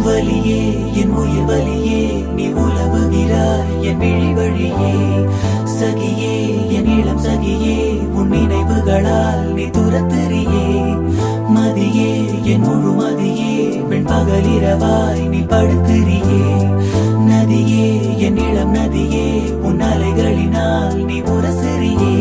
வலியே என் உயிர் வலியே நீ உலவுகிறாய் என் விழி வழியே சகியே என் இளம் சகியே உன் நினைவுகளால் நீ துரத்தறியே மதியே என் முழு மதியே பெண் பகலிரவாய் நீ படுத்திரியே நதியே என் இளம் நதியே உன் அலைகளினால் நீ உரசறியே